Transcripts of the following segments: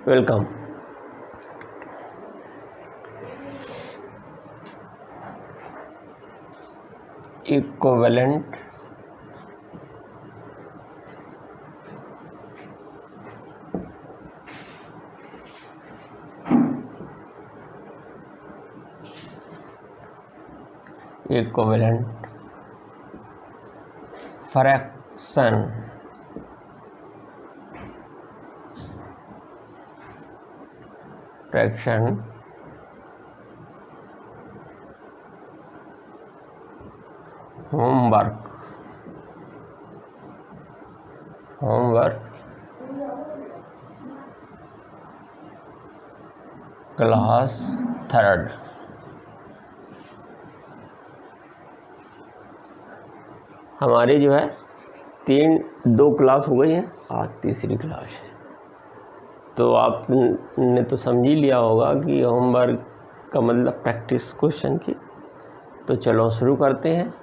Welcome. Equivalent fraction homework class third. हमारी जो है 2 क्लास हो गई हैं, आज तीसरी क्लास है। तो आपने तो समझ ही लिया होगा कि होमवर्क का मतलब प्रैक्टिस क्वेश्चन की। तो चलो शुरू करते हैं।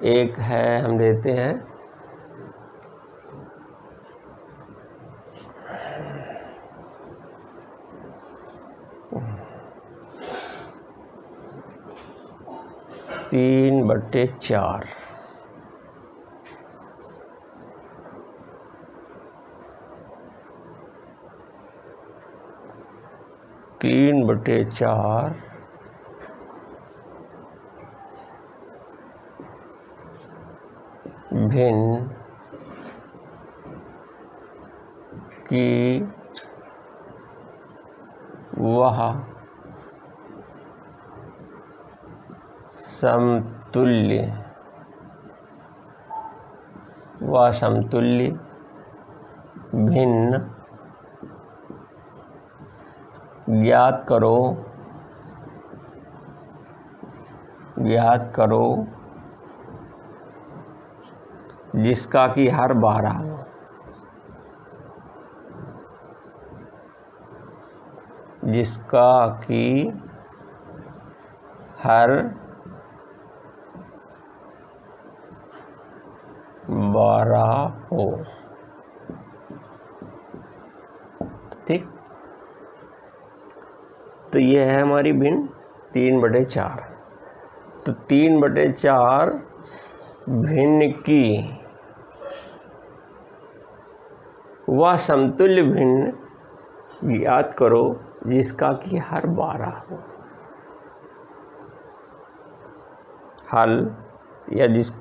एक है, हम देते हैं तीन बटे चार। भिन्न की वह समतुल्य भिन्न ज्ञात करो जिसका कि हर 12 हो। ठीक। तो ये है हमारी भिन्न 3/4। तो 3/4 भिन्न की वह समतुल्य भिन्न ज्ञात करो जिसका कि हर 12 हो। हल या जिस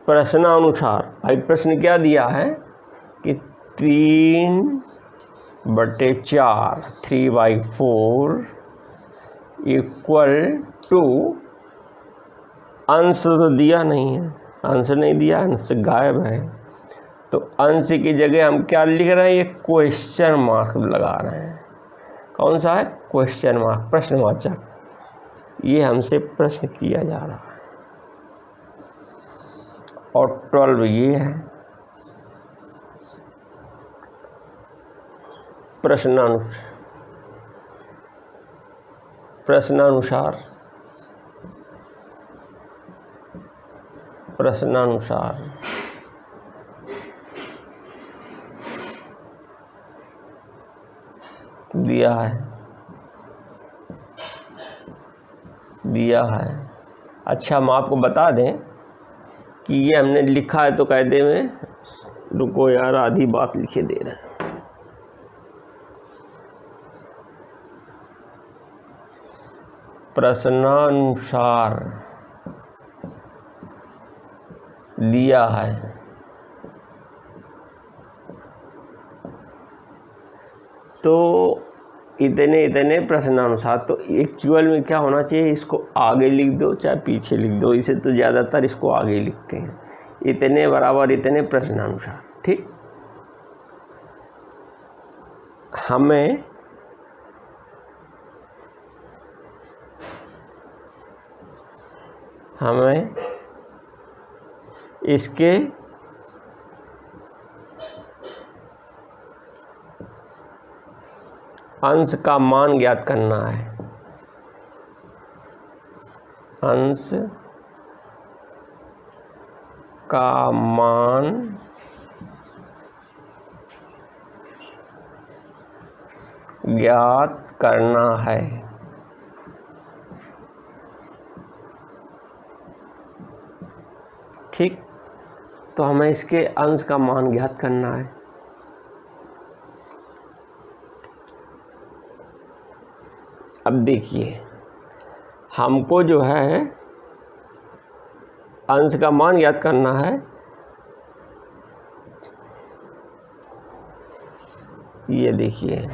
प्रश्नानुसार, भाई प्रश्न क्या दिया है कि 3/4 3/4 इक्वल टू, अंश तो दिया नहीं है, अंश नहीं दिया, अंश गायब है। तो अंश की जगह हम क्या लिख रहे हैं, ये क्वेश्चन मार्क लगा रहे हैं। कौन सा है? क्वेश्चन मार्क, प्रश्नवाचक। ये हमसे प्रश्न किया जा रहा है। और 12 ये है प्रश्नानुसार दिया है। अच्छा, हम आपको बता दें कि ये हमने लिखा है, तो कायदे में रुको यार, आधी बात लिखे दे रहे हैं। प्रश्नानुसार दिया है। तो इतने प्रश्नानुसार, तो एक्चुअल में क्या होना चाहिए, इसको आगे लिख दो चाहे पीछे लिख दो। इसे तो ज़्यादातर इसको आगे लिखते हैं। इतने बराबर इतने प्रश्नानुसार। ठीक। हमें इसके अंश का मान ज्ञात करना है। अंश का मान ज्ञात करना है। ठीक, तो हमें इसके अंश का मान ज्ञात करना है। अब देखिए, हमको जो है अंश का मान ज्ञात करना है। ये देखिए,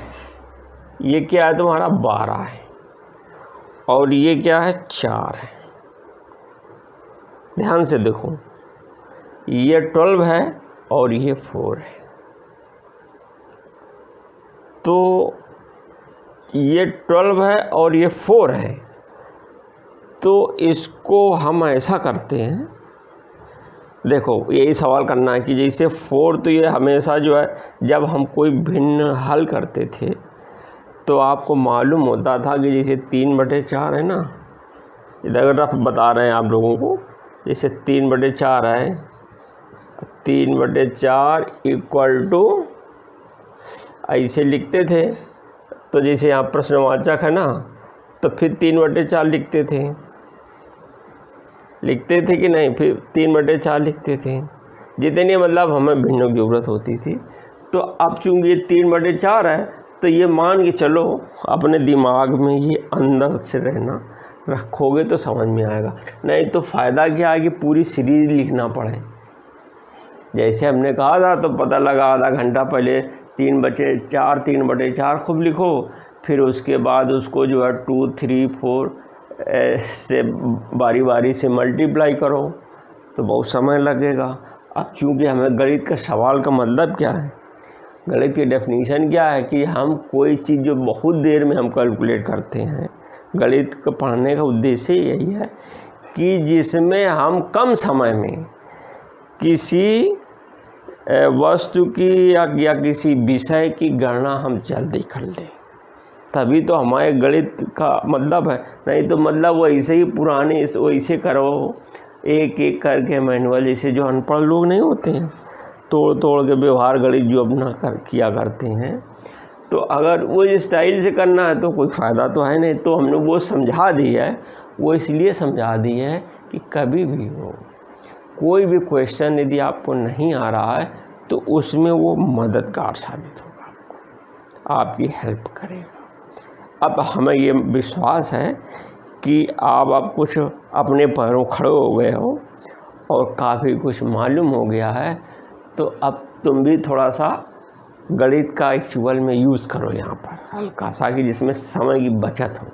ये क्या है तुम्हारा 12 है और ये क्या है 4 है। ध्यान से देखो, ये 12 है और ये 4 है। तो ये 12 है और ये 4 है, तो इसको हम ऐसा करते हैं। देखो, यही सवाल करना है कि जैसे 4, तो ये हमेशा जो है जब हम कोई भिन्न हल करते थे तो आपको मालूम होता था कि जैसे 3/4 है ना, इधर रफ बता रहे हैं आप लोगों को। जैसे 3/4 है, 3/4 इक्वल टू ऐसे लिखते थे। तो जैसे यहाँ प्रश्नवाचक है ना, तो फिर 3/4 लिखते थे कि नहीं, फिर 3/4 लिखते थे। जितनी मतलब हमें भिन्नों की ज़रूरत होती थी। तो अब चूँकि ये 3/4 है, तो ये मान के चलो अपने दिमाग में ये अंदर से रहना रखोगे तो समझ में आएगा। नहीं तो फ़ायदा क्या है कि पूरी सीरीज लिखना पड़े। जैसे हमने कहा था, तो पता लगा आधा घंटा पहले 3/4 खूब लिखो, फिर उसके बाद उसको जो है 2, 3, 4 से बारी बारी से मल्टीप्लाई करो, तो बहुत समय लगेगा। अब चूँकि हमें गणित का सवाल का मतलब क्या है, गणित की डेफिनेशन क्या है कि हम कोई चीज़ जो बहुत देर में हम कैलकुलेट करते हैं, गणित को पढ़ने का उद्देश्य यही है कि जिसमें हम कम समय में किसी वस्तु की या किसी विषय की गणना हम जल्दी कर लें, तभी तो हमारे गणित का मतलब है। नहीं तो मतलब वैसे ही पुराने वैसे करो, एक एक करके मैनुअल, जैसे जो अनपढ़ लोग नहीं होते हैं, तोड़ के व्यवहार गणित जो अपना किया करते हैं। तो अगर वो स्टाइल से करना है तो कोई फ़ायदा तो है नहीं। तो हमने वो समझा दी है, वो इसलिए समझा दी है कि कभी भी हो कोई भी क्वेश्चन यदि आपको नहीं आ रहा है तो उसमें वो मददगार साबित होगा, आपकी हेल्प करेगा। अब हमें ये विश्वास है कि आप कुछ अपने पैरों खड़े हो गए हो और काफ़ी कुछ मालूम हो गया है। तो अब तुम भी थोड़ा सा गणित का एक्चुअल में यूज़ करो यहाँ पर हल्का सा, कि जिसमें समय की बचत हो।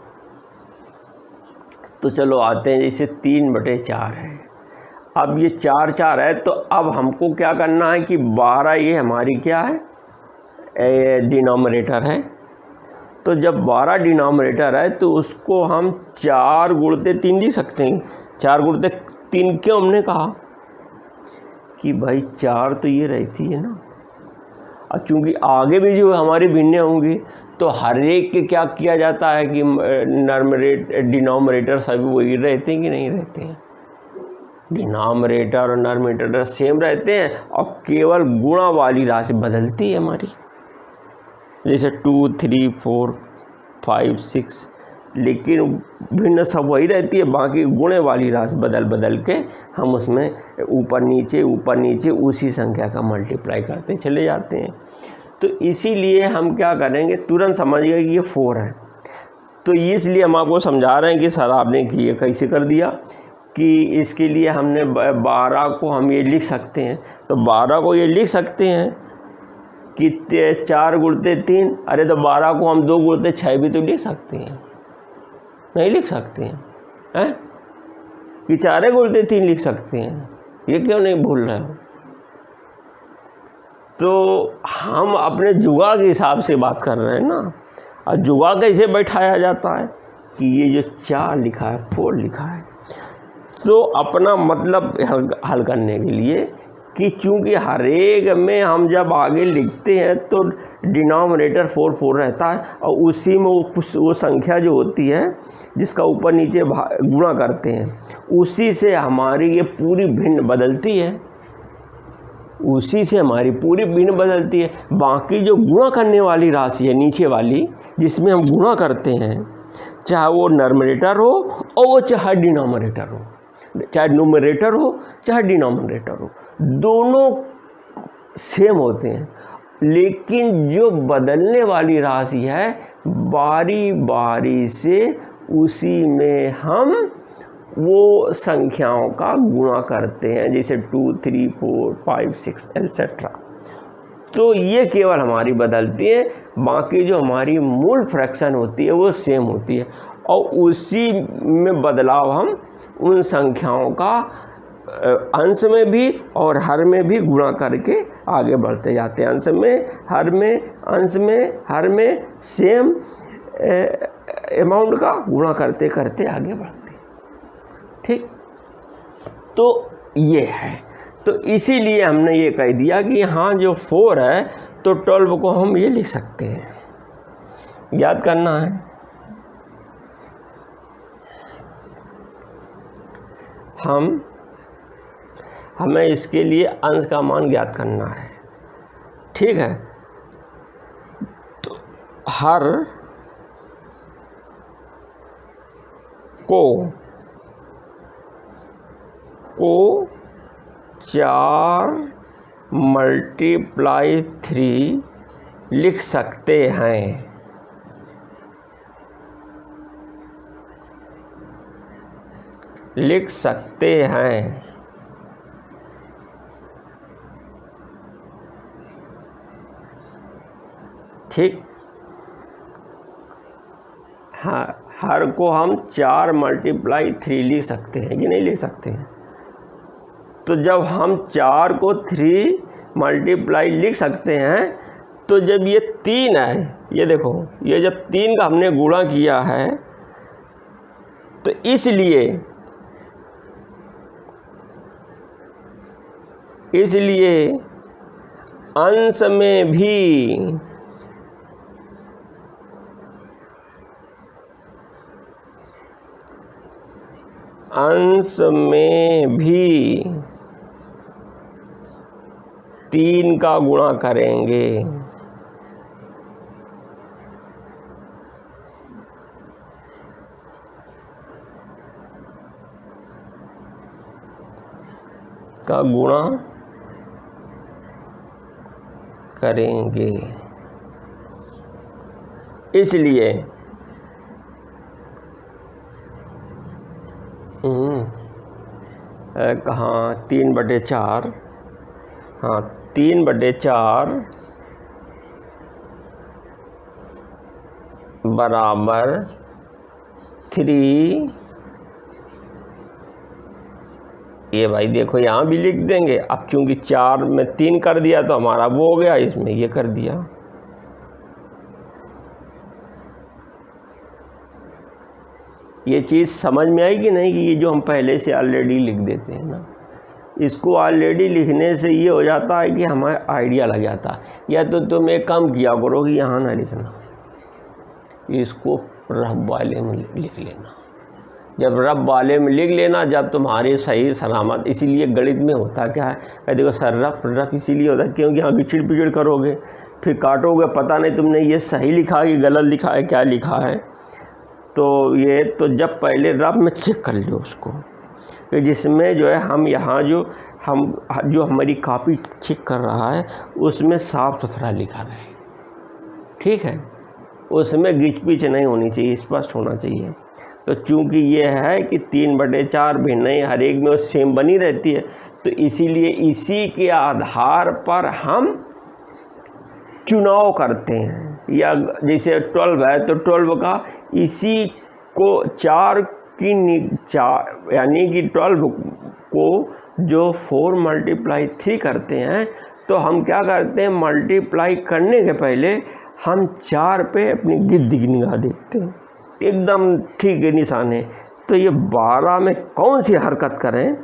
तो चलो आते हैं, जैसे 3/4 है। अब ये 4 है, तो अब हमको क्या करना है कि 12 ये हमारी क्या है, डिनोमिनेटर है। तो जब 12 डिनोमिनेटर है तो उसको हम 4 गुणते 3 लिख सकते हैं। 4 गुणते 3 क्यों हमने कहा कि भाई 4 तो ये रहती है ना, और चूँकि आगे भी जो हमारी भिन्नें होंगी तो हर एक के क्या किया जाता है कि डिनोमिनेटर सभी वही रहते हैं कि नहीं रहते हैं। डिनोमिनेटर और न्यूमरेटर सेम रहते हैं और केवल गुणा वाली राशि बदलती है हमारी। जैसे 2, 3, 4, 5, 6, लेकिन भिन्न सब वही रहती है, बाकी गुणे वाली राशि बदल के हम उसमें ऊपर नीचे उसी संख्या का मल्टीप्लाई करते चले जाते हैं। तो इसीलिए हम क्या करेंगे, तुरंत समझ गए कि ये 4 है। तो इसलिए हम आपको समझा रहे हैं कि सर आपने ये कैसे कर दिया, कि इसके लिए हमने 12 को हम ये लिख सकते हैं। तो 12 को ये लिख सकते हैं कि 4 गुणते 3। अरे तो 12 को हम 2 गुणते 6 भी तो लिख सकते हैं, नहीं लिख सकते हैं कि 4 गुणते 3 लिख सकते हैं। ये क्यों नहीं भूल रहे हो? तो हम अपने जुगाड़ के हिसाब से बात कर रहे हैं ना। और जुगाड़ कैसे बैठाया जाता है कि ये जो 4 लिखा है, 4 लिखा है, तो अपना मतलब हल करने के लिए कि चूँकि हर एक में हम जब आगे लिखते हैं तो डिनोमिनेटर 4 रहता है और उसी में वो संख्या जो होती है जिसका ऊपर नीचे गुणा करते हैं, उसी से हमारी ये पूरी भिन्न बदलती है। उसी से हमारी पूरी भिन्न बदलती है। बाकी जो गुणा करने वाली राशि है नीचे वाली, जिसमें हम गुणा करते हैं, चाहे वो नर्मरेटर हो और वो चाहे डिनोमिनेटर हो, चाहे न्यूमरेटर हो चाहे डिनोमिनेटर हो, दोनों सेम होते हैं। लेकिन जो बदलने वाली राशि है, बारी बारी से उसी में हम वो संख्याओं का गुणा करते हैं, जैसे 2, 3, 4, 5, 6 एटसेट्रा। तो ये केवल हमारी बदलती है, बाकी जो हमारी मूल फ्रैक्शन होती है वो सेम होती है, और उसी में बदलाव हम उन संख्याओं का अंश में भी और हर में भी गुणा करके आगे बढ़ते जाते हैं। अंश में, हर में, अंश में, हर में सेम अमाउंट का गुणा करते करते आगे बढ़ते। ठीक, तो ये है। तो इसीलिए हमने ये कह दिया कि हाँ जो 4 है तो 12 को हम ये लिख सकते हैं, याद करना है। हमें इसके लिए अंश का मान ज्ञात करना है। ठीक है, तो हर को 4 × 3 लिख सकते हैं। ठीक, हाँ, हर को हम 4 × 3 लिख सकते हैं कि नहीं लिख सकते हैं? तो जब हम 4 को 3 मल्टीप्लाई लिख सकते हैं, तो जब ये 3 है, ये देखो, ये जब 3 का हमने गुणा किया है, तो इसलिए अंश में भी 3 का गुणा करेंगे। इसलिए कहाँ 3/4, हाँ 3/4 बराबर 3। ये भाई देखो यहाँ भी लिख देंगे। अब चूंकि 4 में 3 कर दिया तो हमारा वो हो गया, इसमें ये कर दिया। ये चीज़ समझ में आई कि नहीं, कि ये जो हम पहले से ऑलरेडी लिख देते हैं ना, इसको ऑलरेडी लिखने से ये हो जाता है कि हमें आइडिया लग जाता है। या तो तुम एक काम किया करो कि यहाँ ना लिखना, इसको रफ वाले में लिख लेना। जब रफ वाले में लिख लेना, जब तुम्हारे सही सलामत, इसीलिए गणित में होता क्या है, देखो सर रफ इसीलिए होता है क्योंकि यहाँ गिचड़ पिचड़ करोगे, फिर काटोगे, पता नहीं तुमने ये सही लिखा है कि गलत लिखा है, क्या लिखा है। तो ये तो जब पहले रफ में चेक कर लो उसको, कि जिसमें जो है हम यहाँ जो हमारी कॉपी चेक कर रहा है उसमें साफ़ सुथरा लिखा रहे। ठीक है, उसमें गिच पिच नहीं होनी चाहिए, स्पष्ट होना चाहिए। तो चूंकि ये है कि 3/4 भिन्न ही, हर एक में वो सेम बनी रहती है, तो इसीलिए इसी के आधार पर हम चुनाव करते हैं। या जैसे 12 है तो 12 का इसी को 4 यानी कि 12 को जो 4 × 3 करते हैं, तो हम क्या करते हैं, मल्टीप्लाई करने के पहले हम 4 पे अपनी गिद्दी की निगाह देखते हैं, एकदम ठीक है निशान है। तो ये 12 में कौन सी हरकत करें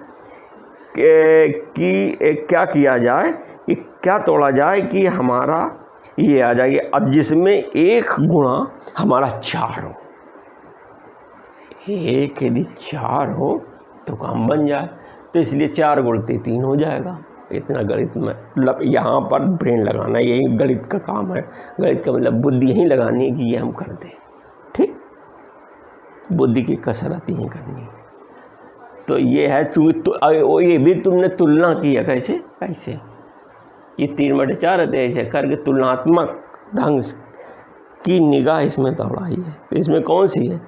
कि क्या किया जाए, कि क्या तोड़ा जाए कि हमारा ये आ जाए। अब जिसमें 1 गुणा हमारा 4 हो, 1 यदि 4 हो तो काम बन जाए, तो इसलिए 4 × 3 हो जाएगा। इतना गणित में मतलब यहाँ पर ब्रेन लगाना, यही गणित का काम है। गणित का मतलब बुद्धि यहीं लगानी है कि ये हम कर दें, ठीक, बुद्धि की कसरत यहीं करनी है। तो ये है, चूँकि तो ये भी तुमने तुलना की है, कैसे कैसे ये 3/4 है, ऐसे करके तुलनात्मक ढंग की निगाह इसमें दौड़ाई है। तो इसमें कौन सी है?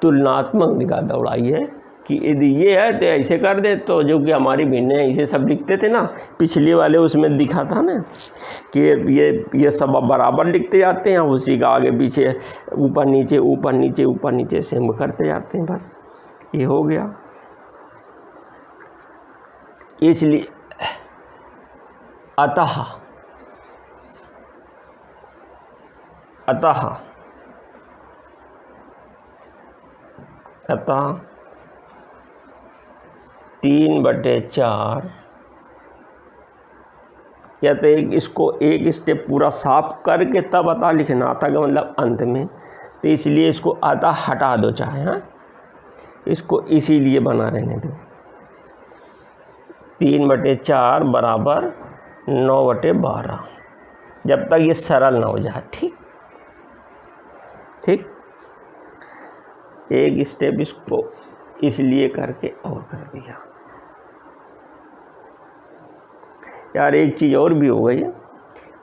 तुलनात्मक निगाह दौड़ाई है कि यदि ये है तो ऐसे कर दे। तो जो कि हमारी भिन्न है, इसे सब लिखते थे ना पिछले वाले, उसमें दिखा था ना कि ये सब बराबर लिखते जाते हैं, उसी का आगे पीछे ऊपर नीचे ऊपर नीचे ऊपर नीचे सेम करते जाते हैं, बस ये हो गया। इसलिए अतः 3/4 या तो इसको एक स्टेप पूरा साफ करके तब अतः लिखना, अतः का मतलब अंत में। तो इसलिए इसको अतः हटा दो चाहे, हाँ, इसको इसीलिए बना रहने दो। 3/4 बराबर 9/12, जब तक ये सरल ना हो जाए, ठीक ठीक। एक स्टेप इसको इसलिए करके और कर दिया। यार एक चीज़ और भी हो गई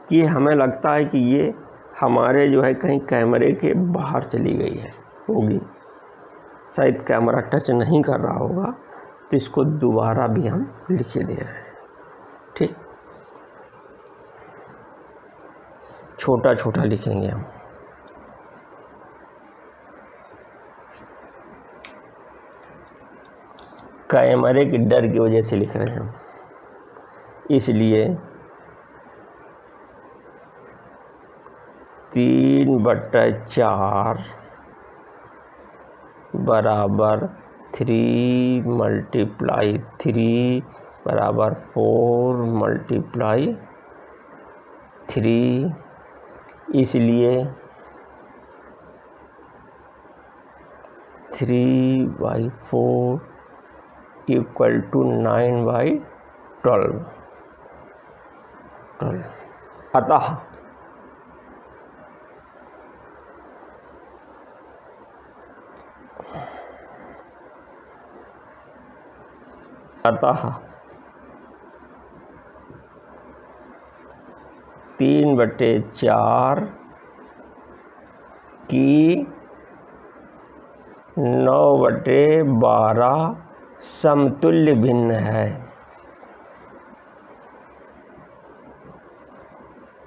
कि हमें लगता है कि ये हमारे जो है कहीं कैमरे के बाहर चली गई है, होगी शायद, कैमरा टच नहीं कर रहा होगा। तो इसको दोबारा भी हम लिखे दे रहे हैं, ठीक, छोटा छोटा लिखेंगे हम। कैमरे के डर की वजह से लिख रहे हैं हम, इसलिए 3/4 बराबर 3 × 3 बराबर 4 × 3, इसलिए 3/4 = 9/12। अतः अतः 3/4 की 9/12 समतुल्य भिन्न है,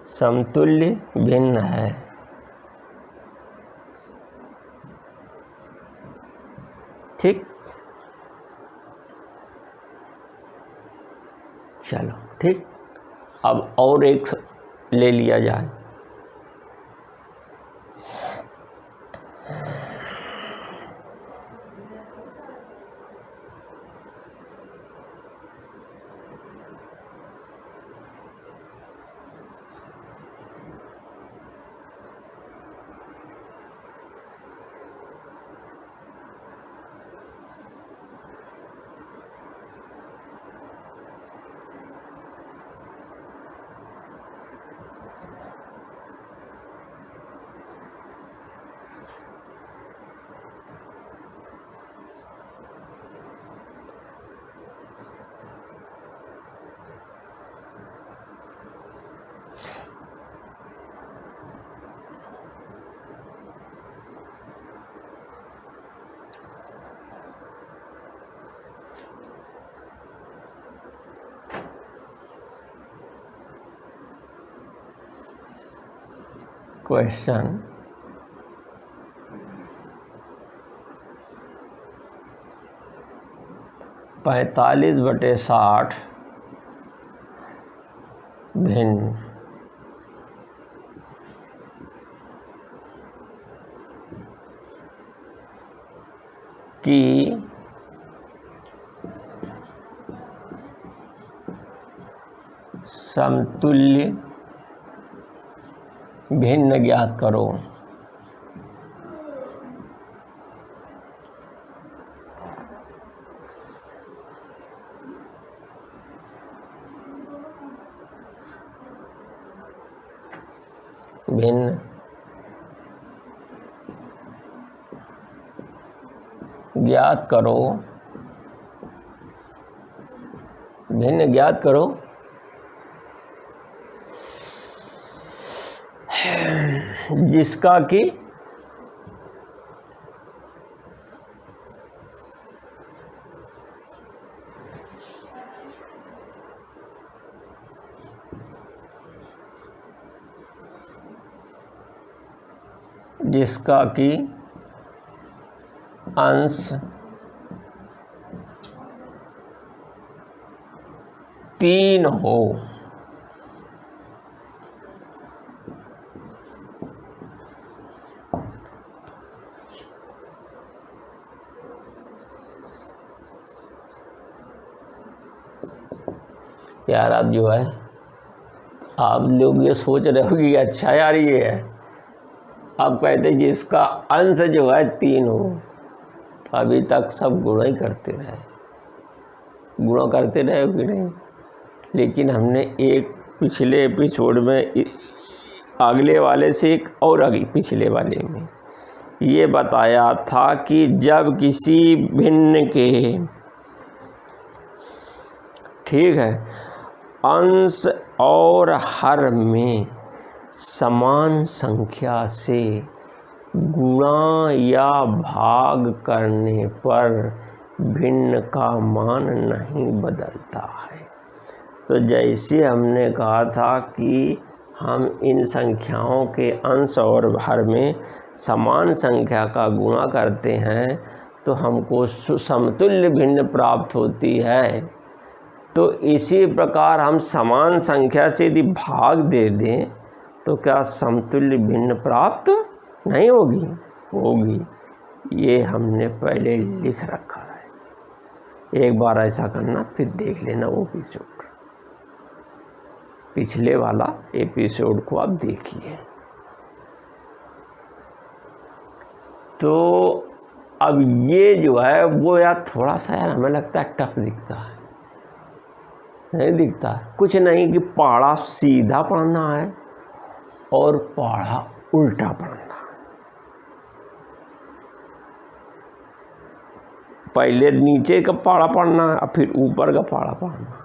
समतुल्य भिन्न है। ठीक, चलो ठीक। अब और एक ले लिया जाए। क्वेश्चन 45/60 भिन्न की समतुल्य भिन्न ज्ञात करो। भिन्न ज्ञात करो, भिन्न ज्ञात करो जिसका कि अंश 3 हो। यार आप जो है, आप लोग ये सोच रहे हो कि अच्छा यार ये है, आप कहते जिसका अंश जो है 3 हो। अभी तक सब गुणा ही करते रहे, गुणा करते रहे कि नहीं। लेकिन हमने एक पिछले एपिसोड में, अगले वाले से एक और अगले पिछले वाले में ये बताया था कि जब किसी भिन्न के, ठीक है, अंश और हर में समान संख्या से गुणा या भाग करने पर भिन्न का मान नहीं बदलता है। तो जैसे हमने कहा था कि हम इन संख्याओं के अंश और हर में समान संख्या का गुणा करते हैं तो हमको समतुल्य भिन्न प्राप्त होती है। तो इसी प्रकार हम समान संख्या से यदि भाग दे दें तो क्या समतुल्य भिन्न प्राप्त नहीं होगी? होगी। ये हमने पहले लिख रखा है। एक बार ऐसा करना, फिर देख लेना वो एपिसोड, पिछले वाला एपिसोड को आप देखिए। तो अब ये जो है वो यार थोड़ा सा यार हमें लगता है टफ दिखता है, नहीं दिखता है। कुछ नहीं कि पहाड़ा सीधा पढ़ना है और पहाड़ा उल्टा पढ़ना है। पहले नीचे का पहाड़ा पढ़ना है और फिर ऊपर का पहाड़ा पढ़ना।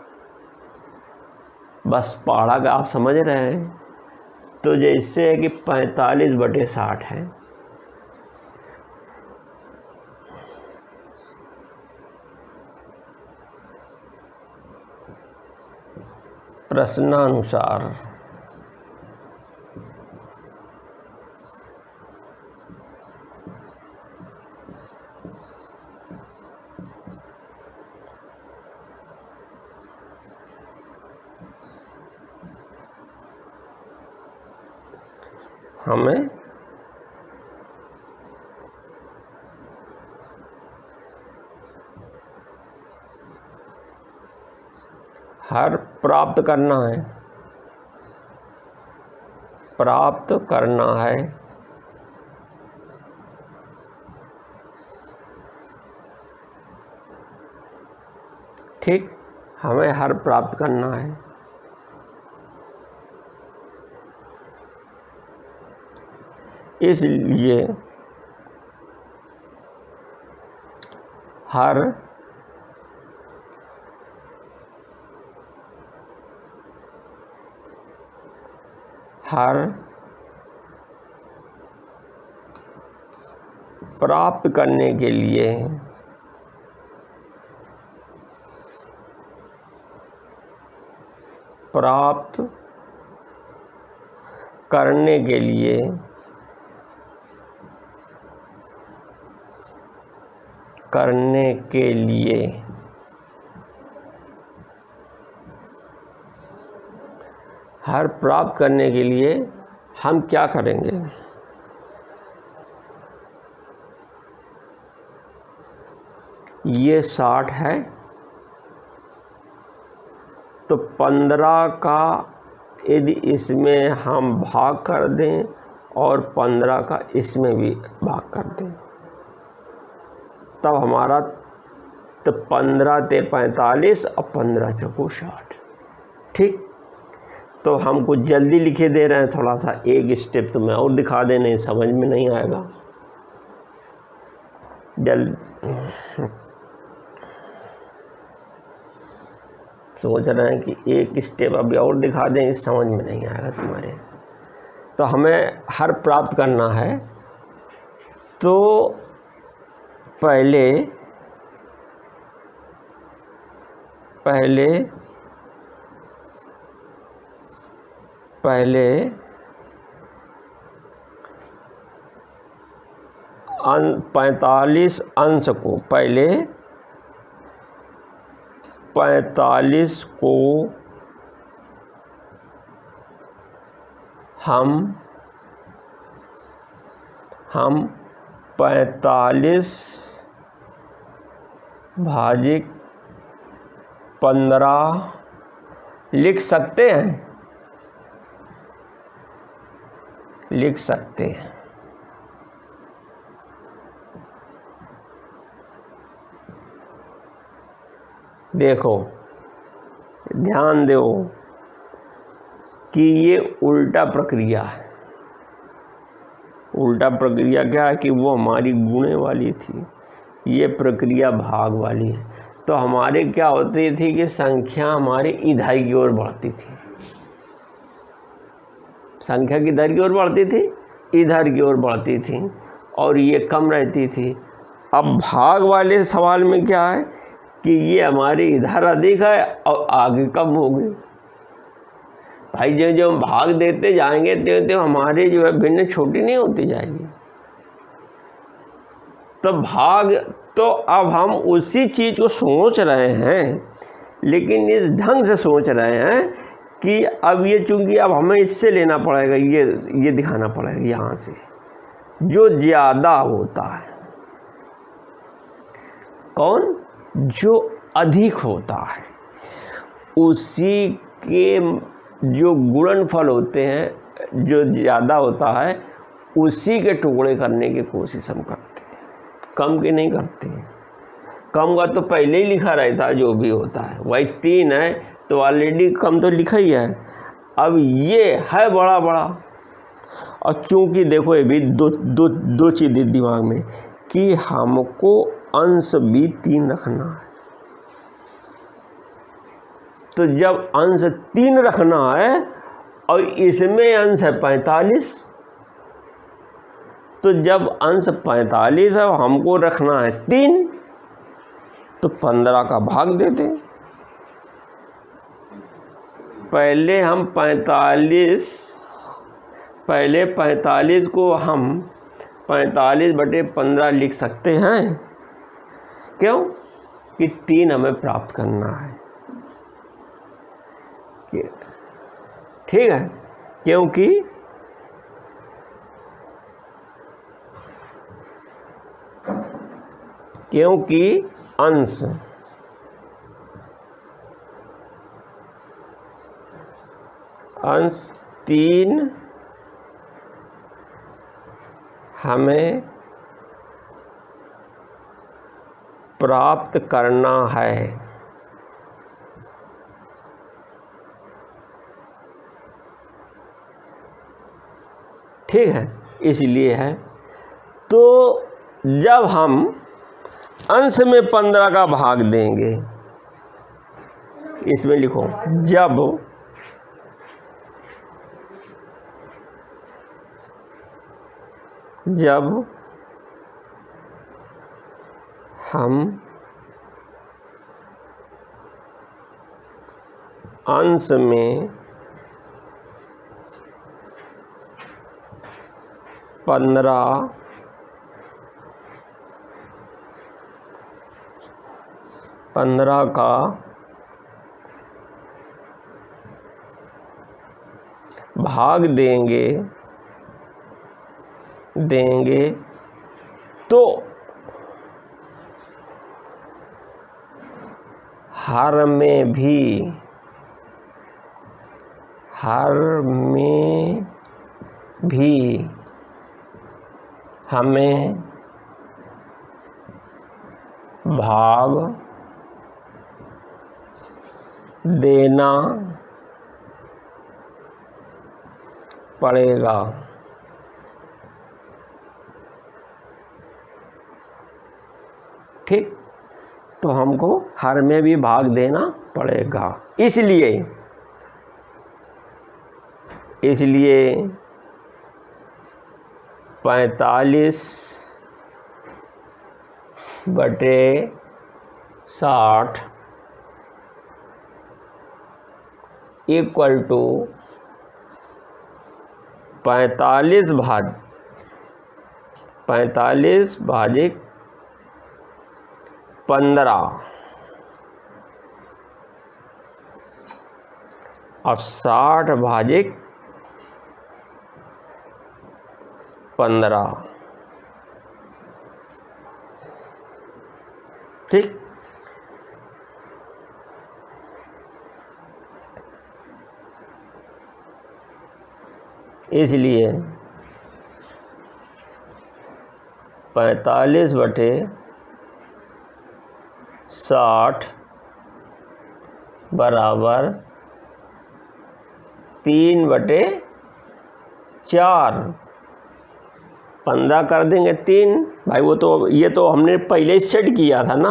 बस पहाड़ा का आप समझ रहे हैं। तो जैसे है कि 45/60 है, प्रश्नानुसार हमें हर प्राप्त करना है, प्राप्त करना है। ठीक, हमें हर प्राप्त करना है। इसलिए हर प्राप्त करने के लिए प्राप्त करने के लिए हर प्राप्त करने के लिए हम क्या करेंगे? ये 60 है तो 15 का यदि इसमें हम भाग कर दें और 15 का इसमें भी भाग कर दें, तब हमारा तो 15 ते 45 और 15 चौको 60। ठीक, तो हम कुछ जल्दी लिखे दे रहे हैं, थोड़ा सा एक स्टेप तो मैं और दिखा दे, नहीं समझ में नहीं आएगा। सोच रहे हैं कि एक स्टेप अभी और दिखा दें, इस समझ में नहीं आएगा तुम्हारे। तो हमें हर प्राप्त करना है, तो पहले पहले पहले 45 अंश को, पहले 45 को हम 45 भाजित 15 लिख सकते हैं, लिख सकते हैं। देखो ध्यान दो कि ये उल्टा प्रक्रिया है। उल्टा प्रक्रिया क्या है कि वो हमारी गुणे वाली थी, ये प्रक्रिया भाग वाली है। तो हमारे क्या होती थी कि संख्या हमारी इधाई की ओर बढ़ती थी, संख्या किधर की ओर बढ़ती थी, इधर की ओर बढ़ती थी, और ये कम रहती थी। अब भाग वाले सवाल में क्या है कि ये हमारी इधर अधिक है और आगे कम हो गई। भाई जो जो हम भाग देते जाएंगे तो हमारे जो है भिन्न छोटी नहीं होती जाएगी। तो भाग, तो अब हम उसी चीज़ को सोच रहे हैं, लेकिन इस ढंग से सोच रहे हैं कि अब ये चूंकि अब हमें इससे लेना पड़ेगा, ये दिखाना पड़ेगा यहाँ से जो ज़्यादा होता है, कौन, जो अधिक होता है, उसी के जो गुणनफल होते हैं, जो ज़्यादा होता है उसी के टुकड़े करने की कोशिश हम करते हैं, कम के नहीं करते हैं। कम का तो पहले ही लिखा रहता है जो भी होता है, वही 3 है तो ऑलरेडी कम तो लिखा ही है। अब ये है बड़ा बड़ा, और चूंकि देखो ये भी दो चीज़ें दिमाग में कि हमको अंश भी 3 रखना है। तो जब अंश 3 रखना है और इसमें अंश है 45, तो जब अंश 45 है और हमको रखना है 3, तो 15 का भाग देते। पहले हम 45 को हम 45/15 लिख सकते हैं। क्यों? कि 3 हमें प्राप्त करना है, ठीक है, क्योंकि अंश अंश 3 हमें प्राप्त करना है। ठीक है, इसलिए है। तो जब हम अंश में 15 का भाग देंगे, इसमें लिखो जब हम अंश में 15 का भाग देंगे तो हर में भी हमें भाग देना पड़ेगा। ठीक, तो हमको हर में भी भाग देना पड़ेगा। इसलिए 45/60 इक्वल टू 45 भाजित 15 और 60 भाजित 15। ठीक, इसलिए 45/60 बराबर 3/4। 15 कर देंगे 3 भाई, वो तो ये तो हमने पहले ही सेट किया था ना,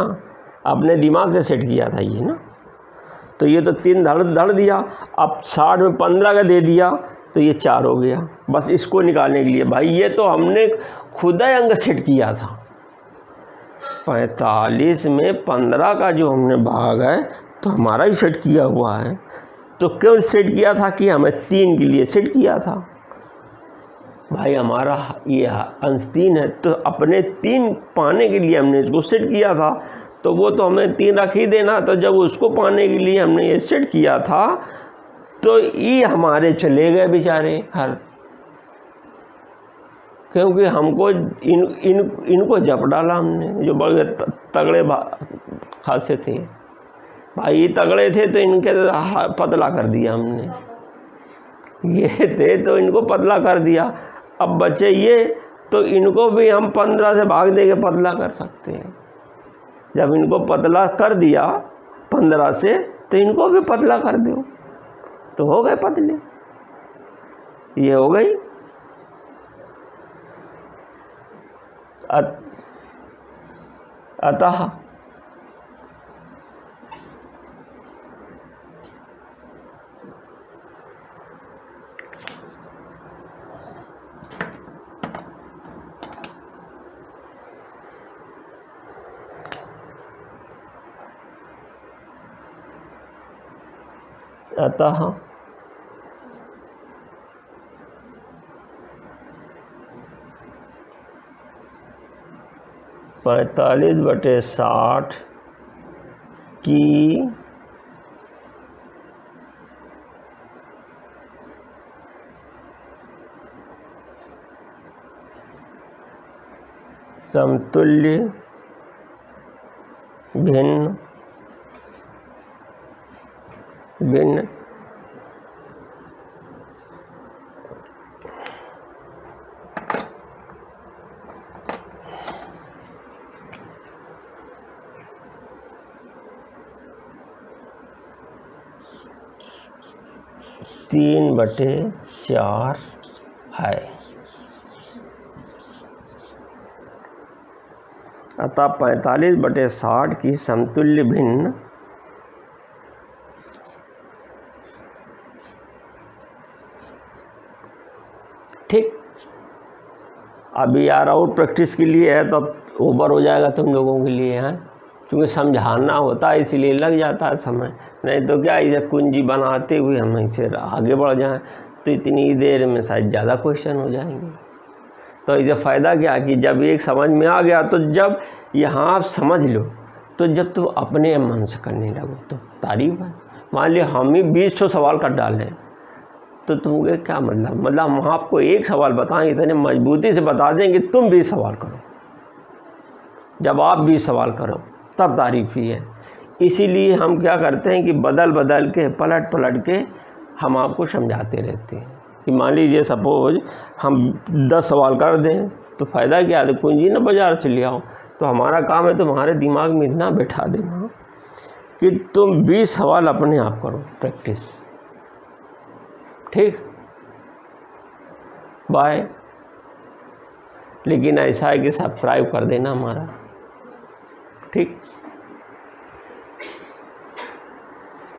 अपने दिमाग से सेट किया था ये ना, तो ये तो 3 धड़ दिया। अब 60 में 15 का दे दिया तो ये 4 हो गया। बस इसको निकालने के लिए भाई, ये तो हमने खुद ही अंक सेट किया था। 45 में 15 का जो हमने भाग है तो हमारा ही सेट किया हुआ है। तो क्यों सेट किया था कि हमें 3 के लिए सेट किया था भाई, हमारा ये अंश 3 है, तो अपने 3 पाने के लिए हमने इसको सेट किया था, तो वो तो हमें 3 रख ही देना। तो जब उसको पाने के लिए हमने ये सेट किया था तो ये हमारे चले गए बेचारे हर, क्योंकि हमको इनको जप डाला हमने, जो बड़े तगड़े खासे थे भाई, तगड़े थे तो इनके पतला कर दिया हमने, ये थे तो इनको पतला कर दिया। अब बचे ये, तो इनको भी हम 15 से भाग दे के पतला कर सकते हैं। जब इनको पतला कर दिया 15 से, तो इनको भी पतला कर दो, तो हो गए पतले। ये हो गई। अतः अतः 45/60 की समतुल्य भिन्न 3/4 है। अतः 45/60 की समतुल्य भिन्न ठीक। अभी यार और प्रैक्टिस के लिए है, तो अब ओवर हो जाएगा तुम लोगों के लिए है, क्योंकि समझाना होता है इसीलिए लग जाता है समय। नहीं तो क्या, इसे कुंजी बनाते हुए हम इसे आगे बढ़ जाएं तो इतनी देर में शायद ज़्यादा क्वेश्चन हो जाएंगे। तो इसे फ़ायदा क्या कि जब एक समझ में आ गया, तो जब यहाँ आप समझ लो, तो जब तुम अपने मन से करने लगो तो तारीफ है। मान लिया हम ही 20 सवाल कर डालें, तो तुमको क्या मतलब हम आपको एक सवाल बताएंगे, इतने मजबूती से बता दें कि तुम 20 सवाल करो। जब आप 20 सवाल करो तब तारीफ ही है। इसीलिए हम क्या करते हैं कि बदल बदल के पलट के हम आपको समझाते रहते हैं कि मान लीजिए सपोज हम 10 सवाल कर दें, तो फ़ायदा क्या है, पूंजी ना बाज़ार से ले आओ। तो हमारा काम है तुम्हारे दिमाग में इतना बैठा देना कि तुम 20 सवाल अपने आप करो प्रैक्टिस। ठीक, बाय। लेकिन ऐसा है कि सब्सक्राइब कर देना हमारा, ठीक।